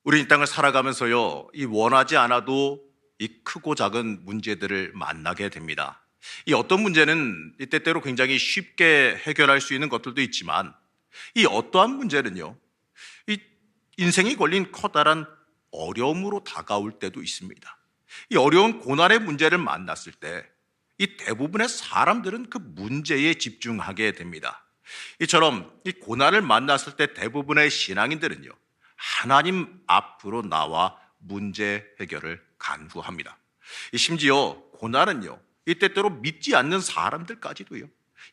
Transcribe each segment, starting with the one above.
우리 이 땅을 살아가면서요, 이 원하지 않아도 이 크고 작은 문제들을 만나게 됩니다. 이 어떤 문제는 이 때때로 굉장히 쉽게 해결할 수 있는 것들도 있지만, 이 어떠한 문제는요, 이 인생이 걸린 커다란 어려움으로 다가올 때도 있습니다. 이 어려운 고난의 문제를 만났을 때, 이 대부분의 사람들은 그 문제에 집중하게 됩니다. 이처럼 이 고난을 만났을 때 대부분의 신앙인들은요, 하나님 앞으로 나와 문제 해결을 간구합니다. 심지어 고난은요, 이 때때로 믿지 않는 사람들까지도요,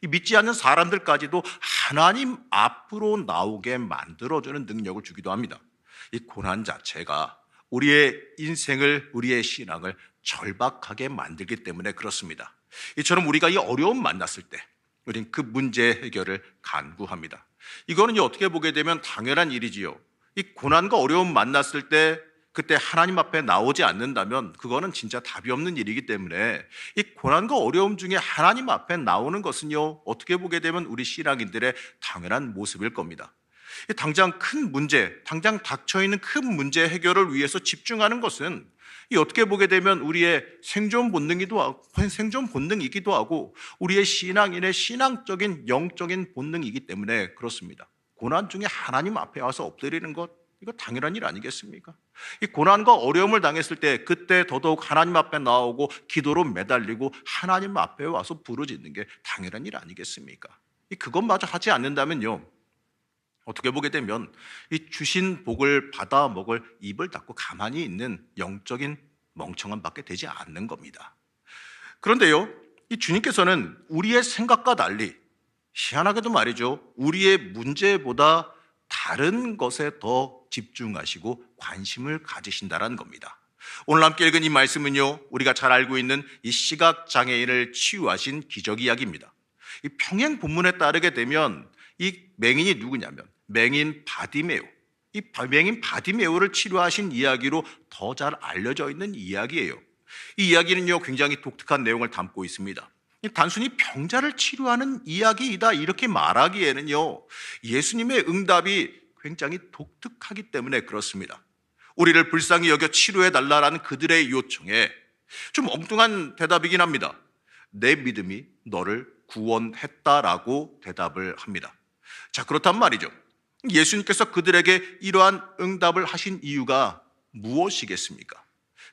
이 믿지 않는 사람들까지도 하나님 앞으로 나오게 만들어주는 능력을 주기도 합니다. 이 고난 자체가 우리의 인생을, 우리의 신앙을 절박하게 만들기 때문에 그렇습니다. 이처럼 우리가 이 어려움 만났을 때 우린 그 문제 해결을 간구합니다. 이거는 어떻게 보게 되면 당연한 일이지요. 이 고난과 어려움 만났을 때 그때 하나님 앞에 나오지 않는다면 그거는 진짜 답이 없는 일이기 때문에 이 고난과 어려움 중에 하나님 앞에 나오는 것은요, 어떻게 보게 되면 우리 신앙인들의 당연한 모습일 겁니다. 당장 큰 문제, 당장 닥쳐있는 큰 문제 해결을 위해서 집중하는 것은 이 어떻게 보게 되면 우리의 생존 본능이기도 하고 우리의 신앙인의 신앙적인 영적인 본능이기 때문에 그렇습니다. 고난 중에 하나님 앞에 와서 엎드리는 것, 이거 당연한 일 아니겠습니까? 이 고난과 어려움을 당했을 때 그때 더더욱 하나님 앞에 나오고 기도로 매달리고 하나님 앞에 와서 부르짖는 게 당연한 일 아니겠습니까? 그것마저 하지 않는다면요, 어떻게 보게 되면 이 주신 복을 받아 먹을 입을 닫고 가만히 있는 영적인 멍청한 밖에 되지 않는 겁니다. 그런데요, 이 주님께서는 우리의 생각과 달리 희한하게도 말이죠, 우리의 문제보다 다른 것에 더 집중하시고 관심을 가지신다는 겁니다. 오늘 함께 읽은 이 말씀은요, 우리가 잘 알고 있는 이 시각장애인을 치유하신 기적 이야기입니다. 이 평행 본문에 따르게 되면 이 맹인이 누구냐면 맹인 바디메오, 이 맹인 바디메오를 치료하신 이야기로 더 잘 알려져 있는 이야기예요. 이 이야기는요, 굉장히 독특한 내용을 담고 있습니다. 단순히 병자를 치료하는 이야기이다 이렇게 말하기에는요, 예수님의 응답이 굉장히 독특하기 때문에 그렇습니다. 우리를 불쌍히 여겨 치료해달라는 그들의 요청에 좀 엉뚱한 대답이긴 합니다. 내 믿음이 너를 구원했다라고 대답을 합니다. 자, 그렇단 말이죠. 예수님께서 그들에게 이러한 응답을 하신 이유가 무엇이겠습니까?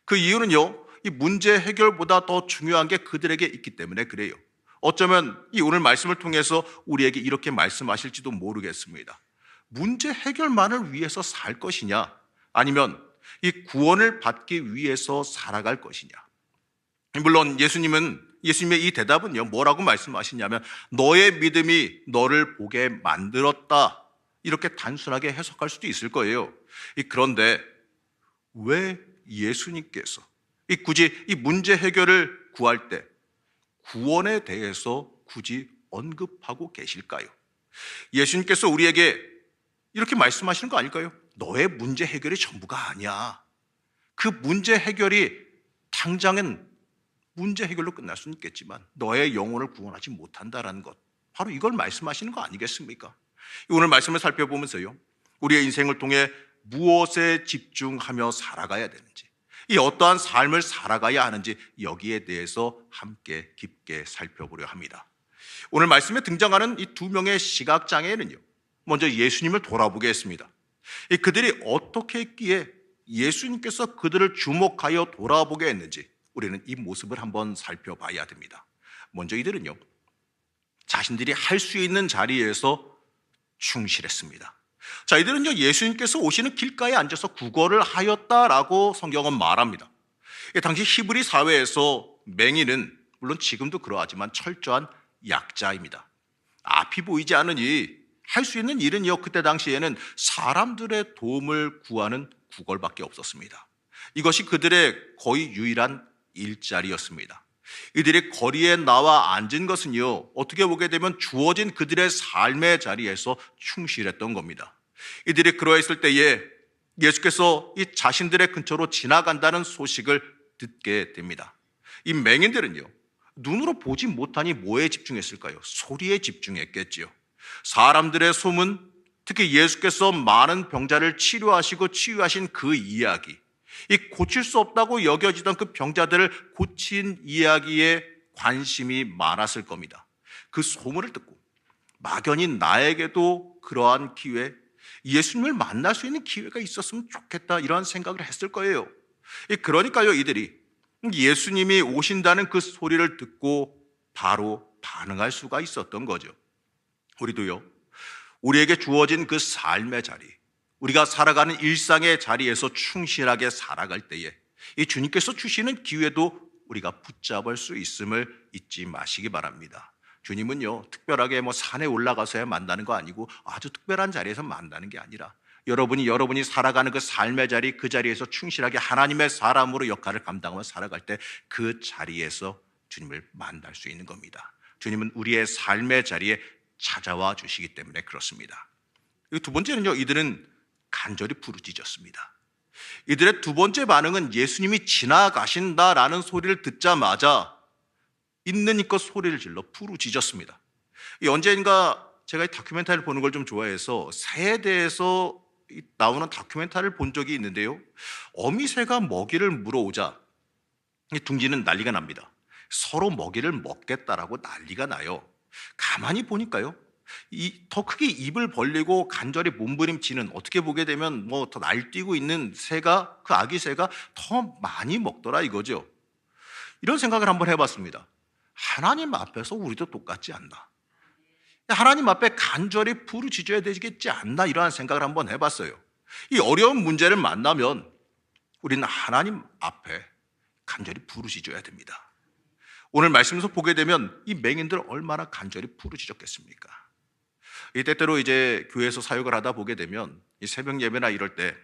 그 이유는요, 이 문제 해결보다 더 중요한 게 그들에게 있기 때문에 그래요. 어쩌면 이 오늘 말씀을 통해서 우리에게 이렇게 말씀하실지도 모르겠습니다. 문제 해결만을 위해서 살 것이냐, 아니면 이 구원을 받기 위해서 살아갈 것이냐. 물론 예수님의 이 대답은요, 뭐라고 말씀하시냐면 너의 믿음이 너를 보게 만들었다, 이렇게 단순하게 해석할 수도 있을 거예요. 그런데 왜 예수님께서 굳이 이 문제 해결을 구할 때 구원에 대해서 굳이 언급하고 계실까요? 예수님께서 우리에게 이렇게 말씀하시는 거 아닐까요? 너의 문제 해결이 전부가 아니야. 그 문제 해결이 당장은 문제 해결로 끝날 수는 있겠지만 너의 영혼을 구원하지 못한다라는 것, 바로 이걸 말씀하시는 거 아니겠습니까? 오늘 말씀을 살펴보면서요, 우리의 인생을 통해 무엇에 집중하며 살아가야 되는지, 이 어떠한 삶을 살아가야 하는지 여기에 대해서 함께 깊게 살펴보려 합니다. 오늘 말씀에 등장하는 이 두 명의 시각장애인은요, 먼저 예수님을 돌아보겠습니다. 그들이 어떻게 했기에 예수님께서 그들을 주목하여 돌아보게 했는지 우리는 이 모습을 한번 살펴봐야 됩니다. 먼저 이들은요, 자신들이 할 수 있는 자리에서 충실했습니다. 자, 이들은요, 예수님께서 오시는 길가에 앉아서 구걸을 하였다라고 성경은 말합니다. 당시 히브리 사회에서 맹인은 물론 지금도 그러하지만 철저한 약자입니다. 앞이 보이지 않으니 할 수 있는 일은요, 그때 당시에는 사람들의 도움을 구하는 구걸밖에 없었습니다. 이것이 그들의 거의 유일한 일자리였습니다. 이들이 거리에 나와 앉은 것은요, 어떻게 보게 되면 주어진 그들의 삶의 자리에서 충실했던 겁니다. 이들이 그러했을 때에 예수께서 이 자신들의 근처로 지나간다는 소식을 듣게 됩니다. 이 맹인들은요, 눈으로 보지 못하니 뭐에 집중했을까요? 소리에 집중했겠지요. 사람들의 소문, 특히 예수께서 많은 병자를 치료하시고 치유하신 그 이야기, 이 고칠 수 없다고 여겨지던 그 병자들을 고친 이야기에 관심이 많았을 겁니다. 그 소문을 듣고 막연히 나에게도 그러한 기회, 예수님을 만날 수 있는 기회가 있었으면 좋겠다, 이런 생각을 했을 거예요. 그러니까요, 이들이 예수님이 오신다는 그 소리를 듣고 바로 반응할 수가 있었던 거죠. 우리도요, 우리에게 주어진 그 삶의 자리, 우리가 살아가는 일상의 자리에서 충실하게 살아갈 때에 이 주님께서 주시는 기회도 우리가 붙잡을 수 있음을 잊지 마시기 바랍니다. 주님은요, 특별하게 산에 올라가서야 만나는 거 아니고 아주 특별한 자리에서 만나는 게 아니라 여러분이 살아가는 그 삶의 자리, 그 자리에서 충실하게 하나님의 사람으로 역할을 감당하며 살아갈 때 그 자리에서 주님을 만날 수 있는 겁니다. 주님은 우리의 삶의 자리에 찾아와 주시기 때문에 그렇습니다. 두 번째는요, 이들은 간절히 부르짖었습니다. 이들의 두 번째 반응은 예수님이 지나가신다라는 소리를 듣자마자 있는 힘껏 소리를 질러 부르짖었습니다. 언젠가 제가 이 다큐멘터리를 보는 걸 좀 좋아해서 새에 대해서 나오는 다큐멘터리를 본 적이 있는데요, 어미새가 먹이를 물어오자 둥지는 난리가 납니다. 서로 먹이를 먹겠다라고 난리가 나요. 가만히 보니까요, 더 크게 입을 벌리고 간절히 몸부림치는, 어떻게 보게 되면 더 날뛰고 있는 새가, 그 아기 새가 더 많이 먹더라 이거죠. 이런 생각을 한번 해봤습니다. 하나님 앞에서 우리도 똑같지 않나? 하나님 앞에 간절히 부르짖어야 되겠지 않나? 이러한 생각을 한번 해봤어요. 이 어려운 문제를 만나면 우리는 하나님 앞에 간절히 부르짖어야 됩니다. 오늘 말씀에서 보게 되면 이 맹인들 얼마나 간절히 부르짖었겠습니까? 이 때때로 이제 교회에서 사역을 하다 보게 되면 이 새벽 예배나 이럴 때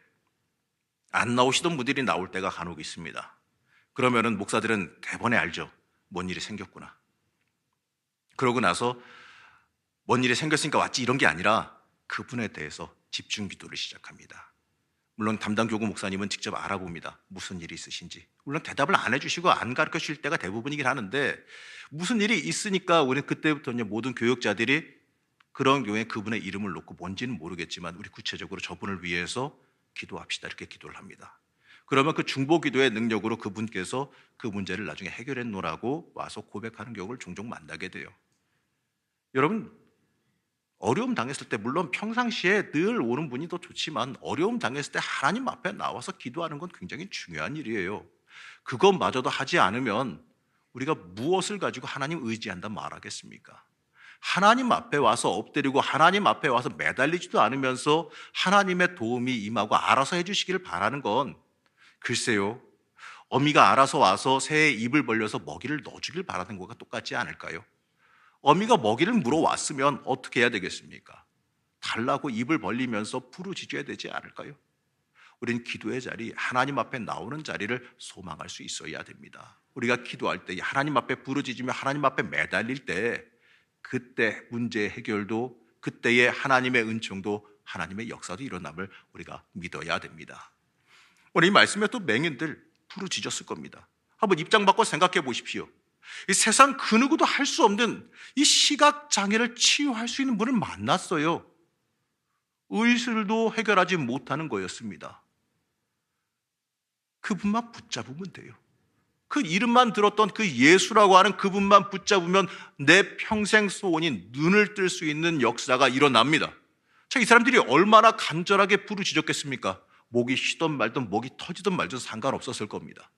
안 나오시던 분들이 나올 때가 간혹 있습니다. 그러면은 목사들은 대번에 알죠. 뭔 일이 생겼구나. 그러고 나서 뭔 일이 생겼으니까 왔지, 이런 게 아니라 그분에 대해서 집중 기도를 시작합니다. 물론 담당 교구 목사님은 직접 알아봅니다. 무슨 일이 있으신지. 물론 대답을 안 해주시고 안 가르쳐 주실 때가 대부분이긴 하는데, 무슨 일이 있으니까 우리는 그때부터 모든 교육자들이 그런 경우에 그분의 이름을 놓고, 뭔지는 모르겠지만 우리 구체적으로 저분을 위해서 기도합시다, 이렇게 기도를 합니다. 그러면 그 중보 기도의 능력으로 그분께서 그 문제를 나중에 해결해 놓으라고 와서 고백하는 경우를 종종 만나게 돼요. 여러분, 어려움 당했을 때, 물론 평상시에 늘 오는 분이 더 좋지만 어려움 당했을 때 하나님 앞에 나와서 기도하는 건 굉장히 중요한 일이에요. 그것마저도 하지 않으면 우리가 무엇을 가지고 하나님 의지한다 말하겠습니까? 하나님 앞에 와서 엎드리고 하나님 앞에 와서 매달리지도 않으면서 하나님의 도움이 임하고 알아서 해주시기를 바라는 건, 글쎄요, 어미가 알아서 와서 새의 입을 벌려서 먹이를 넣어주길 바라는 것과 똑같지 않을까요? 어미가 먹이를 물어왔으면 어떻게 해야 되겠습니까? 달라고 입을 벌리면서 부르짖어야 되지 않을까요? 우리는 기도의 자리, 하나님 앞에 나오는 자리를 소망할 수 있어야 됩니다. 우리가 기도할 때, 하나님 앞에 부르짖으며 하나님 앞에 매달릴 때, 그때 문제의 해결도, 그때의 하나님의 은총도, 하나님의 역사도 일어남을 우리가 믿어야 됩니다. 오늘 이 말씀에 또 맹인들 부르짖었을 겁니다. 한번 입장 바꿔 생각해 보십시오. 이 세상 그 누구도 할 수 없는 이 시각장애를 치유할 수 있는 분을 만났어요. 의술도 해결하지 못하는 거였습니다. 그분만 붙잡으면 돼요. 그 이름만 들었던 그 예수라고 하는 그분만 붙잡으면 내 평생 소원인 눈을 뜰 수 있는 역사가 일어납니다. 자, 이 사람들이 얼마나 간절하게 부르짖었겠습니까? 목이 쉬던 말든 목이 터지든 말든 상관없었을 겁니다.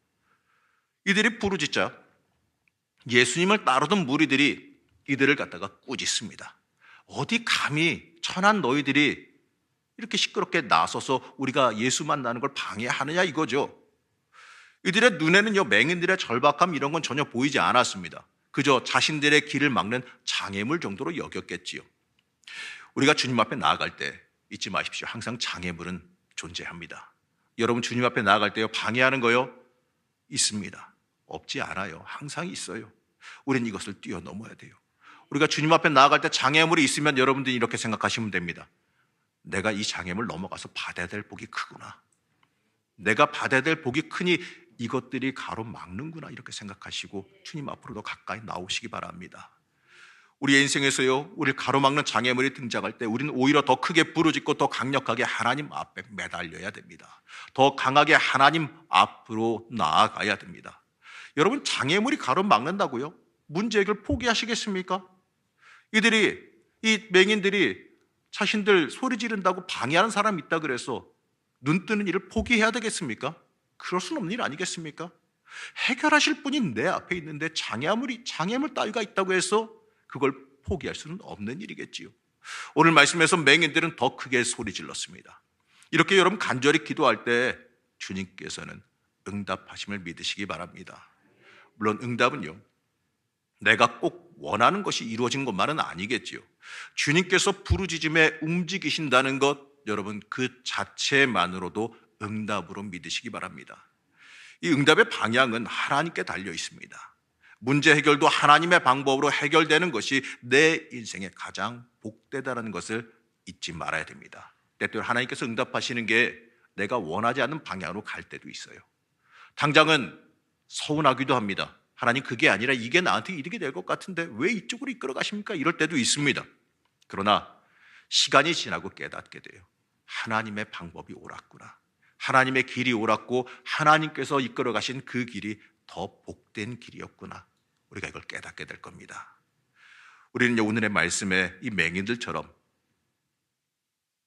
이들이 부르짖자 예수님을 따르던 무리들이 이들을 갖다가 꾸짖습니다. 어디 감히 천한 너희들이 이렇게 시끄럽게 나서서 우리가 예수 만나는 걸 방해하느냐 이거죠. 이들의 눈에는요, 맹인들의 절박함 이런 건 전혀 보이지 않았습니다. 그저 자신들의 길을 막는 장애물 정도로 여겼겠지요. 우리가 주님 앞에 나아갈 때 잊지 마십시오. 항상 장애물은 존재합니다. 여러분, 주님 앞에 나아갈 때요, 방해하는 거요 있습니다. 없지 않아요. 항상 있어요. 우리는 이것을 뛰어넘어야 돼요. 우리가 주님 앞에 나아갈 때 장애물이 있으면 여러분들이 이렇게 생각하시면 됩니다. 내가 이 장애물 넘어가서 받아야 될 복이 크구나. 내가 받아야 될 복이 크니 이것들이 가로막는구나, 이렇게 생각하시고 주님 앞으로 더 가까이 나오시기 바랍니다. 우리의 인생에서요, 우리를 가로막는 장애물이 등장할 때 우리는 오히려 더 크게 부르짖고 더 강력하게 하나님 앞에 매달려야 됩니다. 더 강하게 하나님 앞으로 나아가야 됩니다. 여러분, 장애물이 가로막는다고요? 문제 해결 포기하시겠습니까? 이 맹인들이 자신들 소리 지른다고 방해하는 사람이 있다 그래서 눈 뜨는 일을 포기해야 되겠습니까? 그럴 수는 없는 일 아니겠습니까? 해결하실 분이 내 앞에 있는데 장애물 따위가 있다고 해서 그걸 포기할 수는 없는 일이겠지요. 오늘 말씀에서 맹인들은 더 크게 소리 질렀습니다. 이렇게 여러분 간절히 기도할 때 주님께서는 응답하심을 믿으시기 바랍니다. 물론 응답은요, 내가 꼭 원하는 것이 이루어진 것만은 아니겠지요. 주님께서 부르짖음에 움직이신다는 것, 여러분 그 자체만으로도 응답으로 믿으시기 바랍니다. 이 응답의 방향은 하나님께 달려 있습니다. 문제 해결도 하나님의 방법으로 해결되는 것이 내 인생의 가장 복되다라는 것을 잊지 말아야 됩니다. 때때로 하나님께서 응답하시는 게 내가 원하지 않는 방향으로 갈 때도 있어요. 당장은 서운하기도 합니다. 하나님, 그게 아니라 이게 나한테 이득이 될 것 같은데 왜 이쪽으로 이끌어 가십니까? 이럴 때도 있습니다. 그러나 시간이 지나고 깨닫게 돼요. 하나님의 방법이 옳았구나. 하나님의 길이 옳았고 하나님께서 이끌어 가신 그 길이 더 복된 길이었구나. 우리가 이걸 깨닫게 될 겁니다. 우리는 오늘의 말씀에 이 맹인들처럼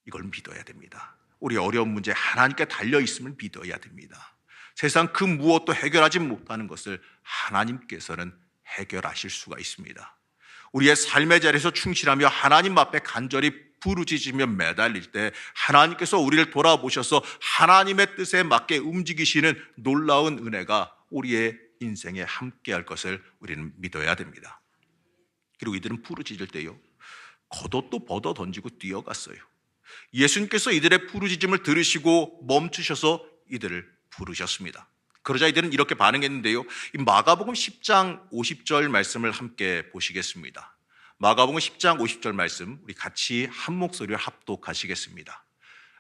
이걸 믿어야 됩니다. 우리 어려운 문제 하나님께 달려 있음을 믿어야 됩니다. 세상 그 무엇도 해결하지 못하는 것을 하나님께서는 해결하실 수가 있습니다. 우리의 삶의 자리에서 충실하며 하나님 앞에 간절히 부르짖으며 매달릴 때 하나님께서 우리를 돌아보셔서 하나님의 뜻에 맞게 움직이시는 놀라운 은혜가 우리의 인생에 함께할 것을 우리는 믿어야 됩니다. 그리고 이들은 부르짖을 때요, 겉옷도 벗어 던지고 뛰어갔어요. 예수님께서 이들의 부르짖음을 들으시고 멈추셔서 이들을 부르셨습니다. 그러자 이들은 이렇게 반응했는데요, 이 마가복음 10장 50절 말씀을 함께 보시겠습니다. 마가복음 10장 50절 말씀 우리 같이 한 목소리로 합독하시겠습니다.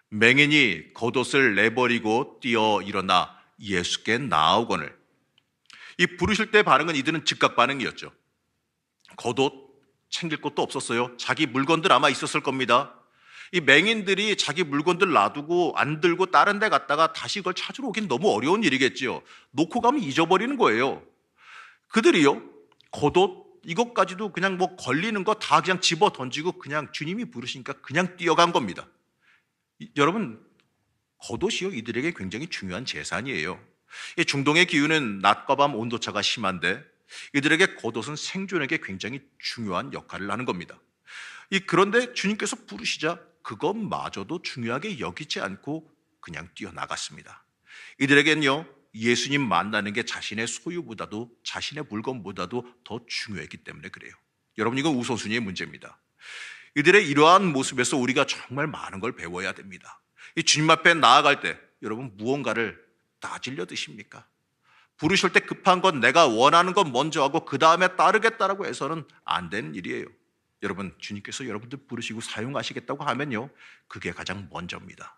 맹인이 겉옷을 내버리고 뛰어 일어나 예수께 나아오거늘. 이 부르실 때 반응은 이들은 즉각 반응이었죠. 겉옷 챙길 것도 없었어요. 자기 물건들 아마 있었을 겁니다. 이 맹인들이 자기 물건들 놔두고 안 들고 다른 데 갔다가 다시 그걸 찾으러 오긴 너무 어려운 일이겠지요. 놓고 가면 잊어버리는 거예요. 그들이요, 겉옷 이것까지도 그냥 뭐 걸리는 거 다 그냥 집어 던지고 그냥 주님이 부르시니까 그냥 뛰어간 겁니다. 여러분, 겉옷이요, 이들에게 굉장히 중요한 재산이에요. 이 중동의 기후는 낮과 밤 온도차가 심한데 이들에게 겉옷은 생존에게 굉장히 중요한 역할을 하는 겁니다. 그런데 주님께서 부르시자 그것마저도 중요하게 여기지 않고 그냥 뛰어나갔습니다. 이들에게는요, 예수님 만나는 게 자신의 소유보다도 자신의 물건보다도 더 중요했기 때문에 그래요. 여러분, 이건 우선순위의 문제입니다. 이들의 이러한 모습에서 우리가 정말 많은 걸 배워야 됩니다. 이 주님 앞에 나아갈 때 여러분 무언가를 따질려 드십니까? 부르실 때 급한 건 내가 원하는 건 먼저 하고 그 다음에 따르겠다라고 해서는 안 되는 일이에요. 여러분, 주님께서 여러분들 부르시고 사용하시겠다고 하면요, 그게 가장 먼저입니다.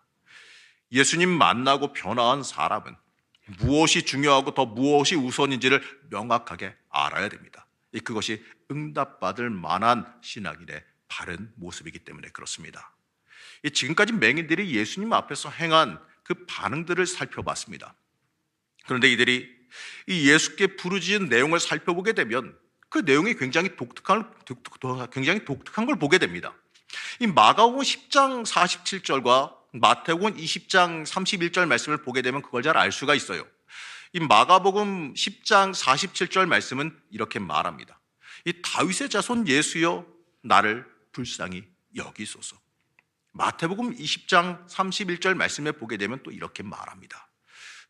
예수님 만나고 변화한 사람은 무엇이 중요하고 더 무엇이 우선인지를 명확하게 알아야 됩니다. 그것이 응답받을 만한 신앙인의 바른 모습이기 때문에 그렇습니다. 지금까지 맹인들이 예수님 앞에서 행한 그 반응들을 살펴봤습니다. 그런데 이들이 이 예수께 부르짖은 내용을 살펴보게 되면 그 내용이 굉장히 독특한 걸 보게 됩니다. 이 마가복음 10장 47절과 마태복음 20장 31절 말씀을 보게 되면 그걸 잘 알 수가 있어요. 이 마가복음 10장 47절 말씀은 이렇게 말합니다. 이 다윗의 자손 예수여 나를 불쌍히 여기소서. 마태복음 20장 31절 말씀에 보게 되면 또 이렇게 말합니다.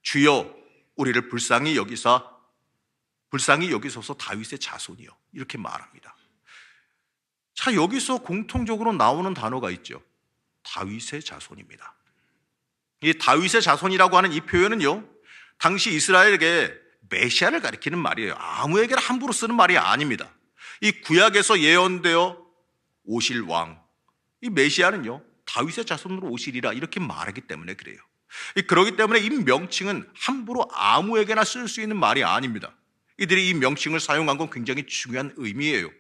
주여 우리를 불쌍히 여기소서 다윗의 자손이요. 이렇게 말합니다. 자, 여기서 공통적으로 나오는 단어가 있죠. 다윗의 자손입니다. 이 다윗의 자손이라고 하는 이 표현은요, 당시 이스라엘에게 메시아를 가리키는 말이에요. 아무에게나 함부로 쓰는 말이 아닙니다. 이 구약에서 예언되어 오실 왕, 이 메시아는요, 다윗의 자손으로 오시리라 이렇게 말하기 때문에 그래요. 그렇기 때문에 이 명칭은 함부로 아무에게나 쓸 수 있는 말이 아닙니다. 이들이 이 명칭을 사용한 건 굉장히 중요한 의미예요.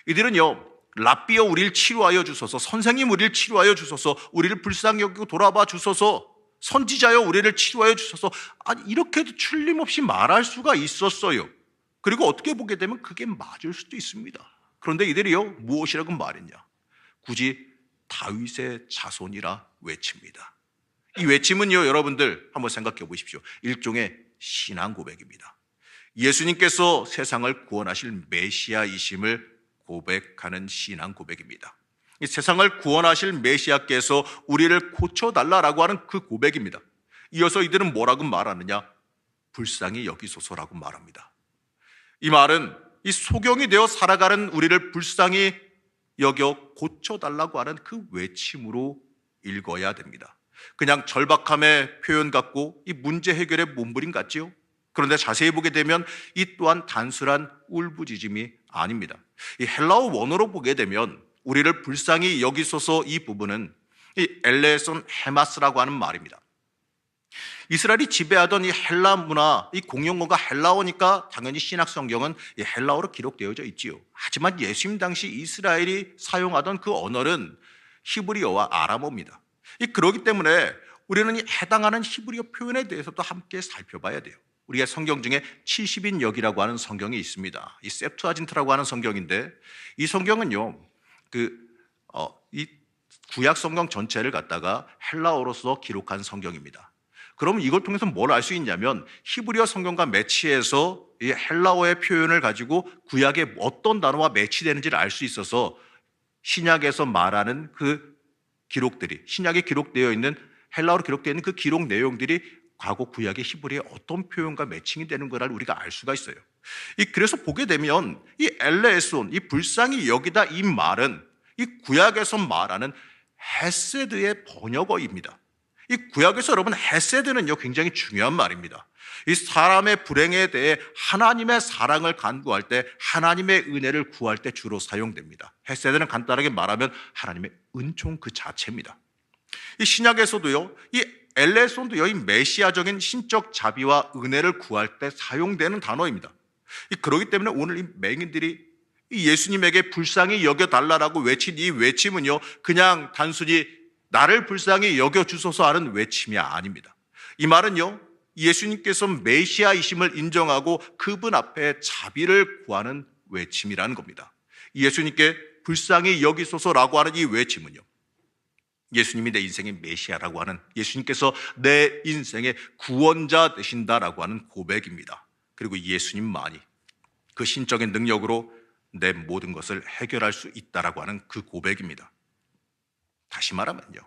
이들은요, 랍비여 우리를 치료하여 주소서, 선생님 우리를 치료하여 주소서, 우리를 불쌍히 여기고 돌아봐 주소서, 선지자여 우리를 치료하여 주소서, 아니 이렇게도 틀림없이 말할 수가 있었어요. 그리고 어떻게 보게 되면 그게 맞을 수도 있습니다. 그런데 이들이요, 무엇이라고 말했냐? 굳이 다윗의 자손이라 외칩니다. 이 외침은요, 여러분들 한번 생각해 보십시오. 일종의 신앙 고백입니다. 예수님께서 세상을 구원하실 메시아이심을 고백하는 신앙 고백입니다. 이 세상을 구원하실 메시아께서 우리를 고쳐달라고 하는 그 고백입니다. 이어서 이들은 뭐라고 말하느냐? 불쌍히 여기소서라고 말합니다. 이 말은 이 소경이 되어 살아가는 우리를 불쌍히 여겨 고쳐달라고 하는 그 외침으로 읽어야 됩니다. 그냥 절박함의 표현 같고 이 문제 해결의 몸부림 같지요? 그런데 자세히 보게 되면 이 또한 단순한 울부짖음이 아닙니다. 이 헬라어 원어로 보게 되면 우리를 불쌍히 여기소서 이 부분은 이 엘레손 헤마스라고 하는 말입니다. 이스라엘이 지배하던 이 헬라 문화, 이 공용어가 헬라어니까 당연히 신약 성경은 이 헬라어로 기록되어져 있지요. 하지만 예수님 당시 이스라엘이 사용하던 그 언어는 히브리어와 아람어입니다. 그렇기 때문에 우리는 이 해당하는 히브리어 표현에 대해서도 함께 살펴봐야 돼요. 우리가 성경 중에 70인역이라고 하는 성경이 있습니다. 이 셉투아진트라고 하는 성경인데 이 성경은요, 이 구약 성경 전체를 갖다가 헬라어로서 기록한 성경입니다. 그러면 이걸 통해서 뭘 알 수 있냐면 히브리어 성경과 매치해서 이 헬라어의 표현을 가지고 구약에 어떤 단어와 매치되는지를 알 수 있어서 신약에서 말하는 그 기록들이, 신약에 기록되어 있는 헬라어로 기록되어 있는 그 기록 내용들이 과거 구약의 히브리어의 어떤 표현과 매칭이 되는 거를 우리가 알 수가 있어요. 그래서 보게 되면 이 엘레손, 이 불쌍히 여기다 이 말은 이 구약에서 말하는 헤세드의 번역어입니다. 이 구약에서 여러분 헤세드는요 굉장히 중요한 말입니다. 이 사람의 불행에 대해 하나님의 사랑을 간구할 때, 하나님의 은혜를 구할 때 주로 사용됩니다. 헤세드는 간단하게 말하면 하나님의 은총 그 자체입니다. 이 신약에서도요, 이 엘레손도요, 이 메시아적인 신적 자비와 은혜를 구할 때 사용되는 단어입니다. 그렇기 때문에 오늘 이 맹인들이 이 예수님에게 불쌍히 여겨달라고 외친 이 외침은요, 그냥 단순히 나를 불쌍히 여겨주소서 하는 외침이 아닙니다. 이 말은요, 예수님께서 메시아이심을 인정하고 그분 앞에 자비를 구하는 외침이라는 겁니다. 예수님께 불쌍히 여기소서라고 하는 이 외침은요, 예수님이 내 인생의 메시아라고 하는, 예수님께서 내 인생의 구원자 되신다라고 하는 고백입니다. 그리고 예수님만이 그 신적인 능력으로 내 모든 것을 해결할 수 있다라고 하는 그 고백입니다. 다시 말하면요,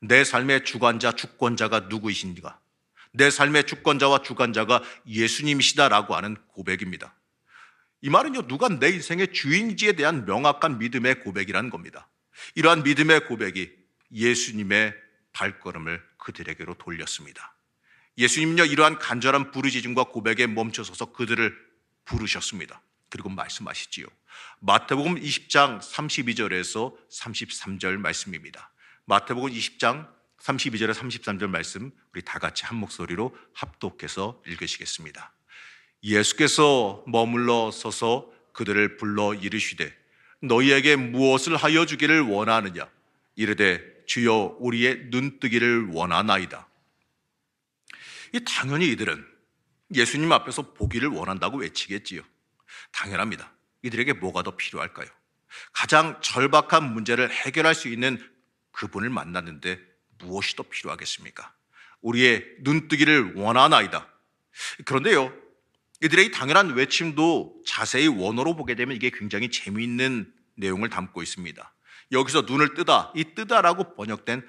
내 삶의 주관자, 주권자가 누구이신가? 내 삶의 주권자와 주관자가 예수님이시다라고 하는 고백입니다. 이 말은요, 누가 내 인생의 주인지에 대한 명확한 믿음의 고백이라는 겁니다. 이러한 믿음의 고백이 예수님의 발걸음을 그들에게로 돌렸습니다. 예수님은요, 이러한 간절한 부르짖음과 고백에 멈춰서서 그들을 부르셨습니다. 그리고 말씀하시지요. 마태복음 20장 32절에서 33절 말씀입니다. 마태복음 20장 32절에 33절 말씀 우리 다 같이 한 목소리로 합독해서 읽으시겠습니다. 예수께서 머물러 서서 그들을 불러 이르시되 너희에게 무엇을 하여 주기를 원하느냐? 이르되 주여 우리의 눈뜨기를 원하나이다. 당연히 이들은 예수님 앞에서 보기를 원한다고 외치겠지요. 당연합니다. 이들에게 뭐가 더 필요할까요? 가장 절박한 문제를 해결할 수 있는 그분을 만났는데 무엇이 더 필요하겠습니까? 우리의 눈뜨기를 원하나이다. 그런데요, 이들의 당연한 외침도 자세히 원어로 보게 되면 이게 굉장히 재미있는 내용을 담고 있습니다. 여기서 눈을 뜨다, 이 뜨다라고 번역된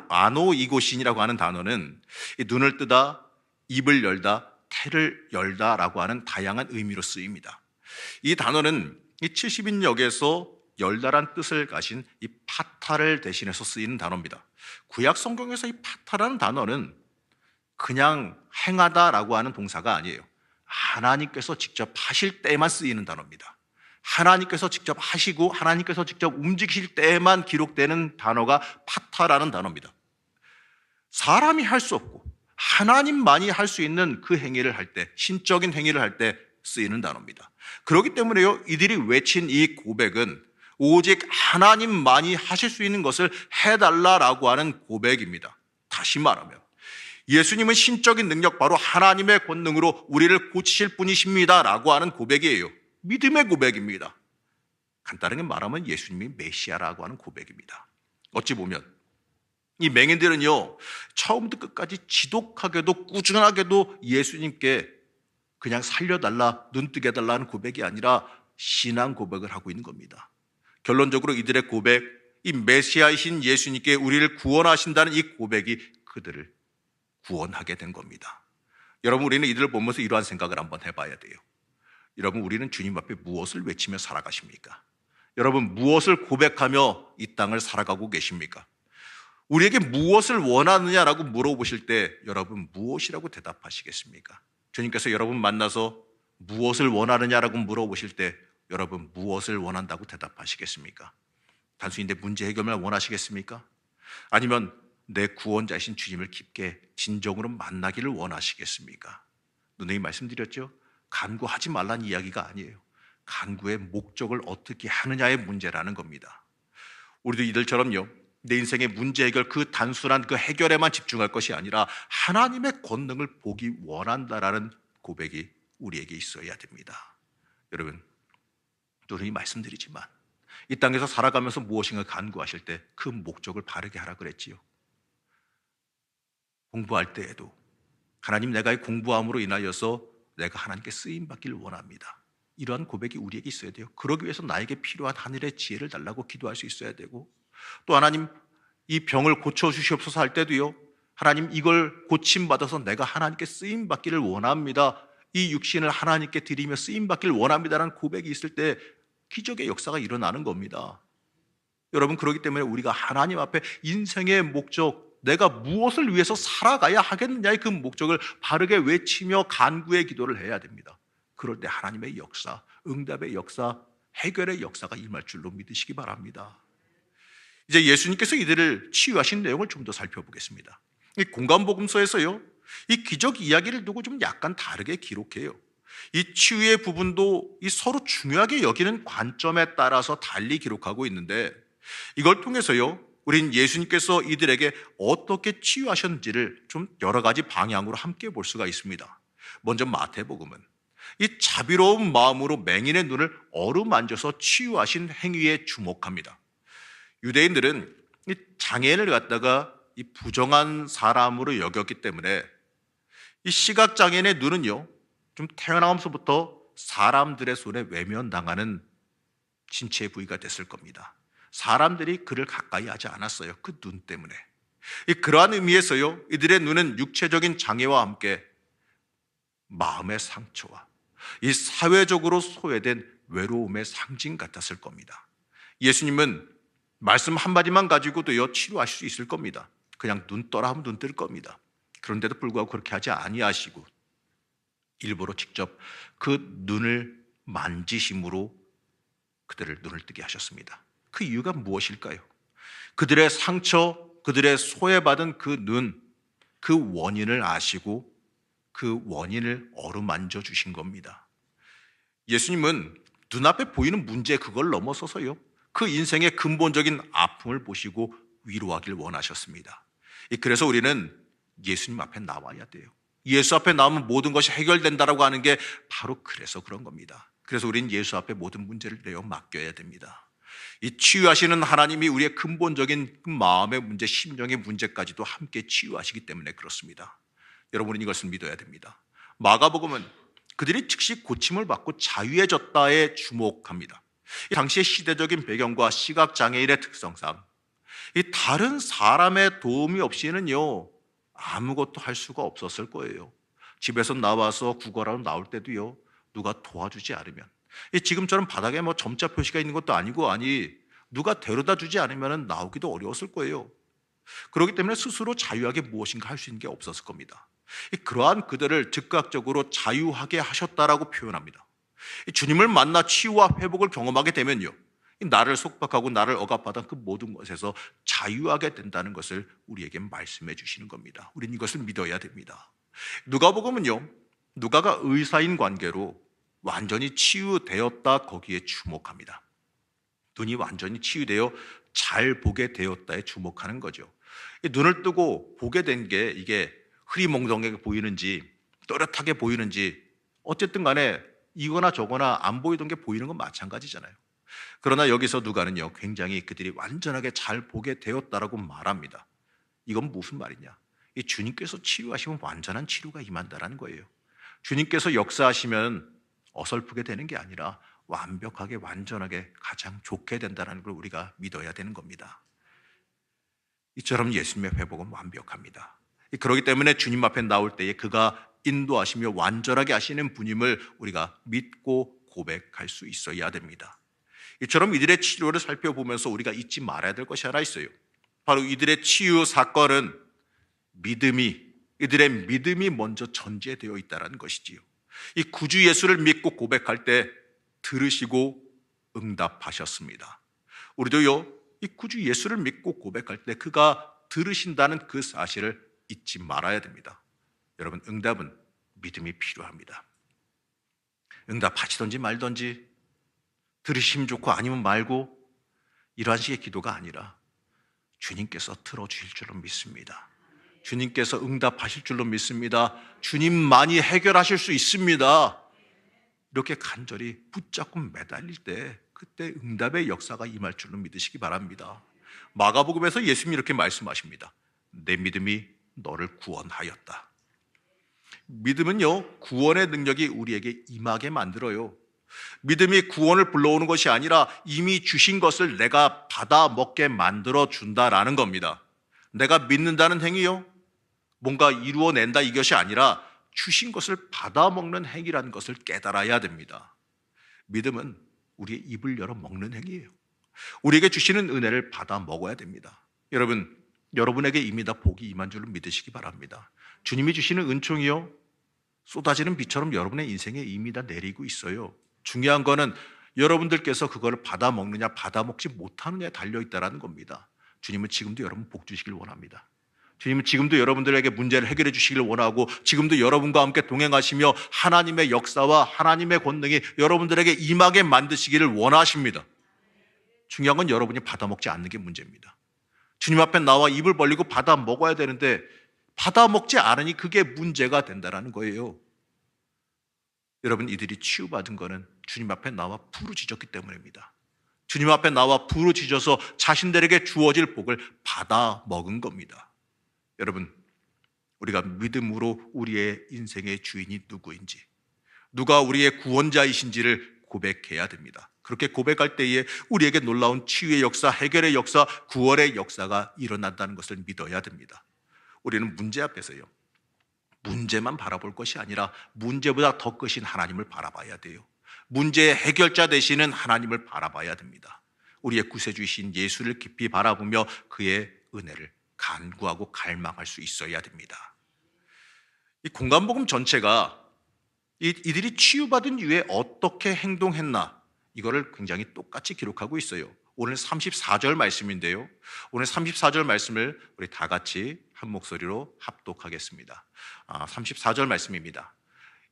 아노이고신이라고 하는 단어는 이 눈을 뜨다, 입을 열다, 태를 열다라고 하는 다양한 의미로 쓰입니다. 이 단어는 이 70인역에서 열다란 뜻을 가진 이 파타를 대신해서 쓰이는 단어입니다. 구약 성경에서 이 파타라는 단어는 그냥 행하다라고 하는 동사가 아니에요. 하나님께서 직접 하실 때만 쓰이는 단어입니다. 하나님께서 직접 하시고 하나님께서 직접 움직이실 때만 기록되는 단어가 파타라는 단어입니다. 사람이 할 수 없고 하나님만이 할 수 있는 그 행위를 할 때, 신적인 행위를 할 때 쓰이는 단어입니다. 그렇기 때문에요, 이들이 외친 이 고백은 오직 하나님만이 하실 수 있는 것을 해달라라고 하는 고백입니다. 다시 말하면 예수님은 신적인 능력, 바로 하나님의 권능으로 우리를 고치실 분이십니다 라고 하는 고백이에요. 믿음의 고백입니다. 간단하게 말하면 예수님이 메시아라고 하는 고백입니다. 어찌 보면 이 맹인들은요, 처음부터 끝까지 지독하게도 꾸준하게도 예수님께 그냥 살려달라, 눈뜨게 해달라는 고백이 아니라 신앙 고백을 하고 있는 겁니다. 결론적으로 이들의 고백, 이 메시아이신 예수님께 우리를 구원하신다는 이 고백이 그들을 구원하게 된 겁니다. 여러분, 우리는 이들을 보면서 이러한 생각을 한번 해봐야 돼요. 여러분, 우리는 주님 앞에 무엇을 외치며 살아가십니까? 여러분, 무엇을 고백하며 이 땅을 살아가고 계십니까? 우리에게 무엇을 원하느냐라고 물어보실 때 여러분 무엇이라고 대답하시겠습니까? 주님께서 여러분 만나서 무엇을 원하느냐라고 물어보실 때 여러분 무엇을 원한다고 대답하시겠습니까? 단순히 내 문제 해결만 원하시겠습니까? 아니면 내 구원자이신 주님을 깊게 진정으로 만나기를 원하시겠습니까? 누누이 말씀드렸죠? 간구하지 말라는 이야기가 아니에요. 간구의 목적을 어떻게 하느냐의 문제라는 겁니다. 우리도 이들처럼요, 내 인생의 문제 해결, 그 단순한 그 해결에만 집중할 것이 아니라 하나님의 권능을 보기 원한다라는 고백이 우리에게 있어야 됩니다. 여러분, 누누이 말씀드리지만 이 땅에서 살아가면서 무엇인가 간구하실 때 그 목적을 바르게 하라 그랬지요. 공부할 때에도 하나님, 내가 이 공부함으로 인하여서 내가 하나님께 쓰임받기를 원합니다. 이러한 고백이 우리에게 있어야 돼요. 그러기 위해서 나에게 필요한 하늘의 지혜를 달라고 기도할 수 있어야 되고, 또 하나님, 이 병을 고쳐주시옵소서 할 때도요, 하나님, 이걸 고침받아서 내가 하나님께 쓰임받기를 원합니다. 이 육신을 하나님께 드리며 쓰임받기를 원합니다라는 고백이 있을 때 기적의 역사가 일어나는 겁니다. 여러분, 그렇기 때문에 우리가 하나님 앞에 인생의 목적, 내가 무엇을 위해서 살아가야 하겠느냐의 그 목적을 바르게 외치며 간구의 기도를 해야 됩니다. 그럴 때 하나님의 역사, 응답의 역사, 해결의 역사가 임할 줄로 믿으시기 바랍니다. 이제 예수님께서 이들을 치유하신 내용을 좀 더 살펴보겠습니다. 이 공간복음서에서요, 이 기적 이야기를 두고 좀 약간 다르게 기록해요. 이 치유의 부분도 이 서로 중요하게 여기는 관점에 따라서 달리 기록하고 있는데, 이걸 통해서요, 우린 예수님께서 이들에게 어떻게 치유하셨는지를 좀 여러 가지 방향으로 함께 볼 수가 있습니다. 먼저 마태복음은 이 자비로운 마음으로 맹인의 눈을 어루만져서 치유하신 행위에 주목합니다. 유대인들은 이 장애인을 갖다가 이 부정한 사람으로 여겼기 때문에 이 시각장애인의 눈은요, 좀 태어나면서부터 사람들의 손에 외면당하는 신체 부위가 됐을 겁니다. 사람들이 그를 가까이 하지 않았어요. 그 눈 때문에. 그러한 의미에서요, 이들의 눈은 육체적인 장애와 함께 마음의 상처와 이 사회적으로 소외된 외로움의 상징 같았을 겁니다. 예수님은 말씀 한마디만 가지고도요, 치료하실 수 있을 겁니다. 그냥 눈 떠라 하면 눈 뜰 겁니다. 그런데도 불구하고 그렇게 하지 아니하시고 일부러 직접 그 눈을 만지심으로 그들을 눈을 뜨게 하셨습니다. 그 이유가 무엇일까요? 그들의 상처, 그들의 소외받은 그 눈, 그 원인을 아시고 그 원인을 어루만져 주신 겁니다. 예수님은 눈앞에 보이는 문제, 그걸 넘어서서요, 그 인생의 근본적인 아픔을 보시고 위로하길 원하셨습니다. 그래서 우리는 예수님 앞에 나와야 돼요. 예수 앞에 나오면 모든 것이 해결된다라고 하는 게 바로 그래서 그런 겁니다. 그래서 우리는 예수 앞에 모든 문제를 내어 맡겨야 됩니다. 이 치유하시는 하나님이 우리의 근본적인 마음의 문제, 심령의 문제까지도 함께 치유하시기 때문에 그렇습니다. 여러분은 이것을 믿어야 됩니다. 마가복음은 그들이 즉시 고침을 받고 자유해졌다에 주목합니다. 당시의 시대적인 배경과 시각장애인의 특성상 이 다른 사람의 도움이 없이는요, 아무것도 할 수가 없었을 거예요. 집에서 나와서 구걸하러 나올 때도요, 누가 도와주지 않으면, 지금처럼 바닥에 뭐 점자 표시가 있는 것도 아니고, 누가 데려다 주지 않으면 나오기도 어려웠을 거예요. 그렇기 때문에 스스로 자유하게 무엇인가 할 수 있는 게 없었을 겁니다. 그러한 그들을 즉각적으로 자유하게 하셨다라고 표현합니다. 주님을 만나 치유와 회복을 경험하게 되면요, 나를 속박하고 나를 억압하던 그 모든 것에서 자유하게 된다는 것을 우리에게 말씀해 주시는 겁니다. 우리는 이것을 믿어야 됩니다. 누가복음은요, 누가가 의사인 관계로 완전히 치유되었다 거기에 주목합니다. 눈이 완전히 치유되어 잘 보게 되었다에 주목하는 거죠. 눈을 뜨고 보게 된 게 이게 흐리멍덩하게 보이는지 또렷하게 보이는지 어쨌든 간에 이거나 저거나 안 보이던 게 보이는 건 마찬가지잖아요. 그러나 여기서 누가는요, 굉장히 그들이 완전하게 잘 보게 되었다라고 말합니다. 이건 무슨 말이냐? 이 주님께서 치유하시면 완전한 치료가 임한다라는 거예요. 주님께서 역사하시면 어설프게 되는 게 아니라 완벽하게 완전하게 가장 좋게 된다는 걸 우리가 믿어야 되는 겁니다. 이처럼 예수님의 회복은 완벽합니다. 그렇기 때문에 주님 앞에 나올 때에 그가 인도하시며 완전하게 하시는 분임을 우리가 믿고 고백할 수 있어야 됩니다. 이처럼 이들의 치료를 살펴보면서 우리가 잊지 말아야 될 것이 하나 있어요. 바로 이들의 치유 사건은 이들의 믿음이 먼저 전제되어 있다는 것이지요. 이 구주 예수를 믿고 고백할 때 들으시고 응답하셨습니다. 우리도요, 이 구주 예수를 믿고 고백할 때 그가 들으신다는 그 사실을 잊지 말아야 됩니다. 여러분, 응답은 믿음이 필요합니다. 응답하시든지 말든지, 들으시면 좋고 아니면 말고, 이러한 식의 기도가 아니라 주님께서 들어주실 줄로 믿습니다. 주님께서 응답하실 줄로 믿습니다. 주님만이 해결하실 수 있습니다. 이렇게 간절히 붙잡고 매달릴 때 그때 응답의 역사가 임할 줄로 믿으시기 바랍니다. 마가복음에서 예수님이 이렇게 말씀하십니다. 내 믿음이 너를 구원하였다. 믿음은요, 구원의 능력이 우리에게 임하게 만들어요. 믿음이 구원을 불러오는 것이 아니라 이미 주신 것을 내가 받아 먹게 만들어 준다라는 겁니다. 내가 믿는다는 행위요, 뭔가 이루어낸다 이것이 아니라 주신 것을 받아 먹는 행위라는 것을 깨달아야 됩니다. 믿음은 우리의 입을 열어 먹는 행위예요. 우리에게 주시는 은혜를 받아 먹어야 됩니다. 여러분, 여러분에게 이미 다 복이 임한 줄로 믿으시기 바랍니다. 주님이 주시는 은총이요, 쏟아지는 비처럼 여러분의 인생에 이미 다 내리고 있어요. 중요한 거는 여러분들께서 그걸 받아 먹느냐 받아 먹지 못하느냐에 달려있다는 겁니다. 주님은 지금도 여러분 복 주시길 원합니다. 주님은 지금도 여러분들에게 문제를 해결해 주시길 원하고, 지금도 여러분과 함께 동행하시며 하나님의 역사와 하나님의 권능이 여러분들에게 임하게 만드시기를 원하십니다. 중요한 건 여러분이 받아 먹지 않는 게 문제입니다. 주님 앞에 나와 입을 벌리고 받아 먹어야 되는데 받아 먹지 않으니 그게 문제가 된다는 거예요. 여러분, 이들이 치유받은 거는 주님 앞에 나와 부르짖었기 때문입니다. 주님 앞에 나와 부르짖어서 자신들에게 주어질 복을 받아 먹은 겁니다. 여러분, 우리가 믿음으로 우리의 인생의 주인이 누구인지, 누가 우리의 구원자이신지를 고백해야 됩니다. 그렇게 고백할 때에 우리에게 놀라운 치유의 역사, 해결의 역사, 구원의 역사가 일어난다는 것을 믿어야 됩니다. 우리는 문제 앞에서요, 문제만 바라볼 것이 아니라 문제보다 더 크신 하나님을 바라봐야 돼요. 문제의 해결자 되시는 하나님을 바라봐야 됩니다. 우리의 구세주이신 예수를 깊이 바라보며 그의 은혜를 간구하고 갈망할 수 있어야 됩니다. 이 공간복음 전체가 이들이 치유받은 이후에 어떻게 행동했나, 이거를 굉장히 똑같이 기록하고 있어요. 오늘 34절 말씀인데요, 오늘 34절 말씀을 우리 다 같이 한 목소리로 합독하겠습니다. 34절 말씀입니다.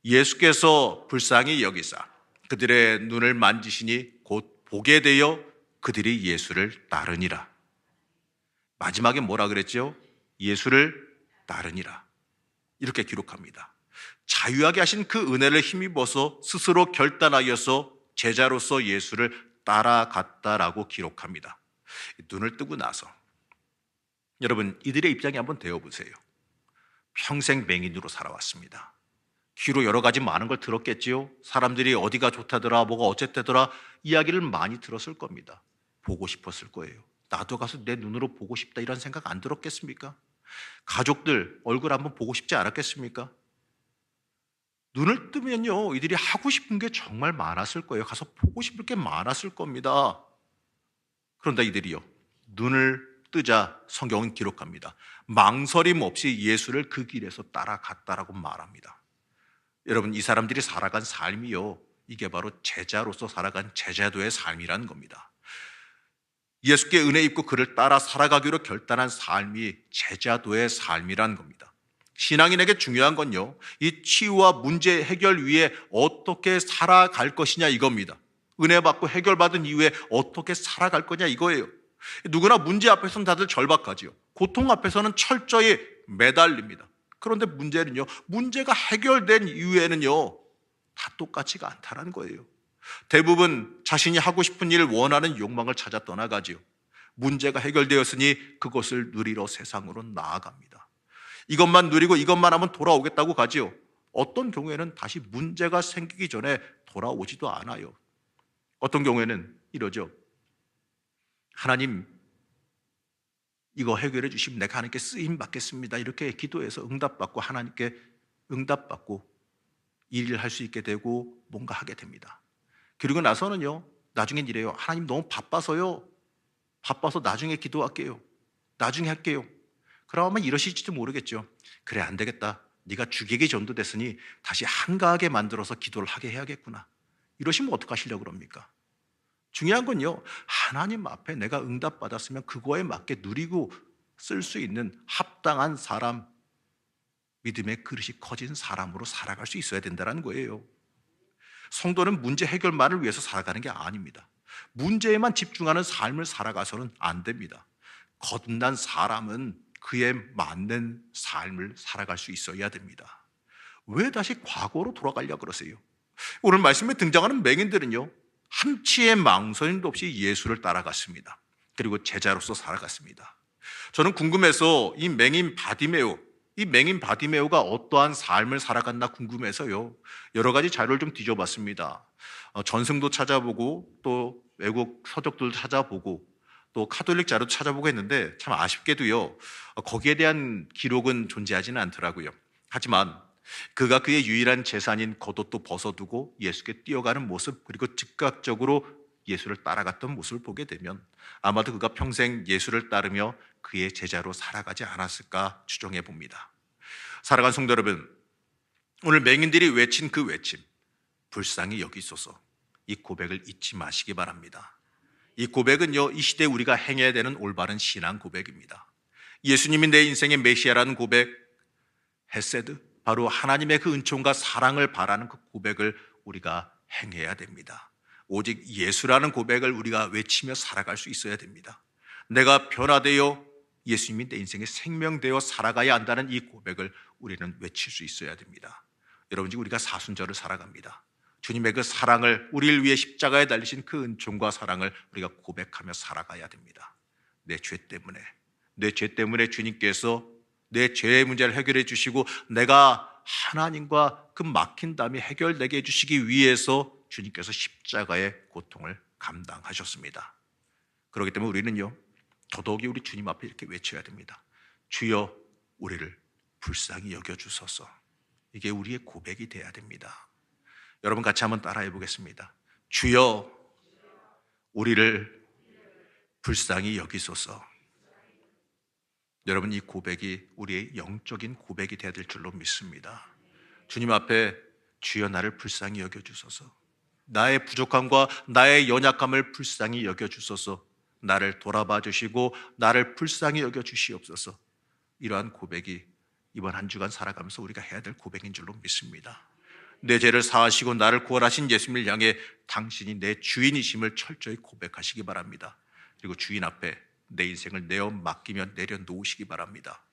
예수께서 불쌍히 여기사 그들의 눈을 만지시니 곧 보게 되어 그들이 예수를 따르니라. 마지막에 뭐라 그랬죠? 예수를 따르니라. 이렇게 기록합니다. 자유하게 하신 그 은혜를 힘입어서 스스로 결단하여서 제자로서 예수를 따라갔다라고 기록합니다. 눈을 뜨고 나서 여러분, 이들의 입장에 한번 되어보세요. 평생 맹인으로 살아왔습니다. 귀로 여러 가지 많은 걸 들었겠지요. 사람들이 어디가 좋다더라, 뭐가 어쨌다더라 이야기를 많이 들었을 겁니다. 보고 싶었을 거예요. 나도 가서 내 눈으로 보고 싶다 이런 생각 안 들었겠습니까? 가족들 얼굴 한번 보고 싶지 않았겠습니까? 눈을 뜨면요, 이들이 하고 싶은 게 정말 많았을 거예요. 가서 보고 싶을 게 많았을 겁니다. 그런데 이들이요, 눈을 뜨자 성경은 기록합니다. 망설임 없이 예수를 그 길에서 따라갔다라고 말합니다. 여러분, 이 사람들이 살아간 삶이요, 이게 바로 제자로서 살아간 제자도의 삶이라는 겁니다. 예수께 은혜 입고 그를 따라 살아가기로 결단한 삶이 제자도의 삶이라는 겁니다. 신앙인에게 중요한 건요, 이 치유와 문제 해결 위에 어떻게 살아갈 것이냐 이겁니다. 은혜 받고 해결받은 이후에 어떻게 살아갈 거냐 이거예요. 누구나 문제 앞에서는 다들 절박하지요. 고통 앞에서는 철저히 매달립니다. 그런데 문제는요, 문제가 해결된 이후에는요, 다 똑같지가 않다는 거예요. 대부분 자신이 하고 싶은 일을 원하는 욕망을 찾아 떠나가지요. 문제가 해결되었으니 그것을 누리러 세상으로 나아갑니다. 이것만 누리고 이것만 하면 돌아오겠다고 가지요. 어떤 경우에는 다시 문제가 생기기 전에 돌아오지도 않아요. 어떤 경우에는 이러죠. 하나님, 이거 해결해 주시면 내가 하나님께 쓰임 받겠습니다. 이렇게 기도해서 응답받고 하나님께 응답받고 일을 할 수 있게 되고 뭔가 하게 됩니다. 그리고 나서는요, 나중엔 이래요. 하나님 너무 바빠서요. 바빠서 나중에 기도할게요. 나중에 할게요. 그러면 이러실지도 모르겠죠. 그래, 안 되겠다. 네가 주객이 전도됐으니 다시 한가하게 만들어서 기도를 하게 해야겠구나. 이러시면 어떡하시려고 그럽니까? 중요한 건요, 하나님 앞에 내가 응답받았으면 그거에 맞게 누리고 쓸 수 있는 합당한 사람, 믿음의 그릇이 커진 사람으로 살아갈 수 있어야 된다는 거예요. 성도는 문제 해결만을 위해서 살아가는 게 아닙니다. 문제에만 집중하는 삶을 살아가서는 안 됩니다. 거듭난 사람은 그에 맞는 삶을 살아갈 수 있어야 됩니다. 왜 다시 과거로 돌아가려고 그러세요? 오늘 말씀에 등장하는 맹인들은요, 한치의 망설임도 없이 예수를 따라갔습니다. 그리고 제자로서 살아갔습니다. 저는 궁금해서 이 맹인 바디메오가 어떠한 삶을 살아갔나 궁금해서요, 여러 가지 자료를 좀 뒤져봤습니다. 전승도 찾아보고 또 외국 서적들도 찾아보고 또 카톨릭 자료도 찾아보고 했는데 참 아쉽게도요, 거기에 대한 기록은 존재하지는 않더라고요. 하지만 그가 그의 유일한 재산인 겉옷도 벗어두고 예수께 뛰어가는 모습, 그리고 즉각적으로 예수를 따라갔던 모습을 보게 되면 아마도 그가 평생 예수를 따르며 그의 제자로 살아가지 않았을까 추정해 봅니다. 사랑하는 성도 여러분, 오늘 맹인들이 외친 그 외침, 불쌍히 여기소서, 이 고백을 잊지 마시기 바랍니다. 이 고백은요, 이 시대에 우리가 행해야 되는 올바른 신앙 고백입니다. 예수님이 내 인생의 메시아라는 고백, 헤세드, 바로 하나님의 그 은총과 사랑을 바라는 그 고백을 우리가 행해야 됩니다. 오직 예수라는 고백을 우리가 외치며 살아갈 수 있어야 됩니다. 내가 변화되어 예수님이 내 인생의 생명되어 살아가야 한다는 이 고백을 우리는 외칠 수 있어야 됩니다. 여러분, 지금 우리가 사순절을 살아갑니다. 주님의 그 사랑을, 우리를 위해 십자가에 달리신 그 은총과 사랑을 우리가 고백하며 살아가야 됩니다. 내 죄 때문에 주님께서 내 죄의 문제를 해결해 주시고 내가 하나님과 그 막힌 담이 해결되게 해주시기 위해서 주님께서 십자가의 고통을 감당하셨습니다. 그렇기 때문에 우리는요, 더더욱이 우리 주님 앞에 이렇게 외쳐야 됩니다. 주여, 우리를 불쌍히 여겨주소서. 이게 우리의 고백이 돼야 됩니다. 여러분, 같이 한번 따라해 보겠습니다. 주여, 우리를 불쌍히 여기소서. 여러분, 이 고백이 우리의 영적인 고백이 되어야 될 줄로 믿습니다. 주님 앞에 주여, 나를 불쌍히 여겨주소서. 나의 부족함과 나의 연약함을 불쌍히 여겨주소서. 나를 돌아봐 주시고 나를 불쌍히 여겨주시옵소서. 이러한 고백이 이번 한 주간 살아가면서 우리가 해야 될 고백인 줄로 믿습니다. 내 죄를 사하시고 나를 구원하신 예수님을 향해 당신이 내 주인이심을 철저히 고백하시기 바랍니다. 그리고 주인 앞에 내 인생을 내어 맡기며 내려놓으시기 바랍니다.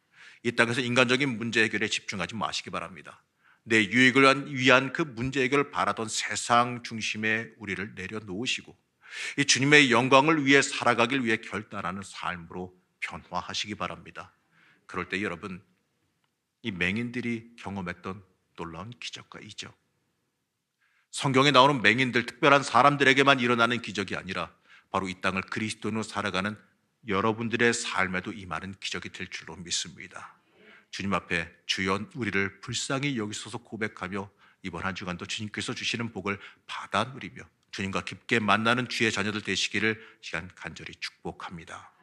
이 땅에서 인간적인 문제 해결에 집중하지 마시기 바랍니다. 내 유익을 위한 그 문제 해결을 바라던 세상 중심에 우리를 내려놓으시고 이 주님의 영광을 위해 살아가길 위해 결단하는 삶으로 변화하시기 바랍니다. 그럴 때 여러분, 이 맹인들이 경험했던 놀라운 기적과 이적, 성경에 나오는 맹인들, 특별한 사람들에게만 일어나는 기적이 아니라 바로 이 땅을 그리스도인으로 살아가는 여러분들의 삶에도 임하는 기적이 될 줄로 믿습니다. 주님 앞에 주여, 우리를 불쌍히 여기소서 고백하며 이번 한 주간도 주님께서 주시는 복을 받아 누리며 주님과 깊게 만나는 주의 자녀들 되시기를 시간 간절히 축복합니다.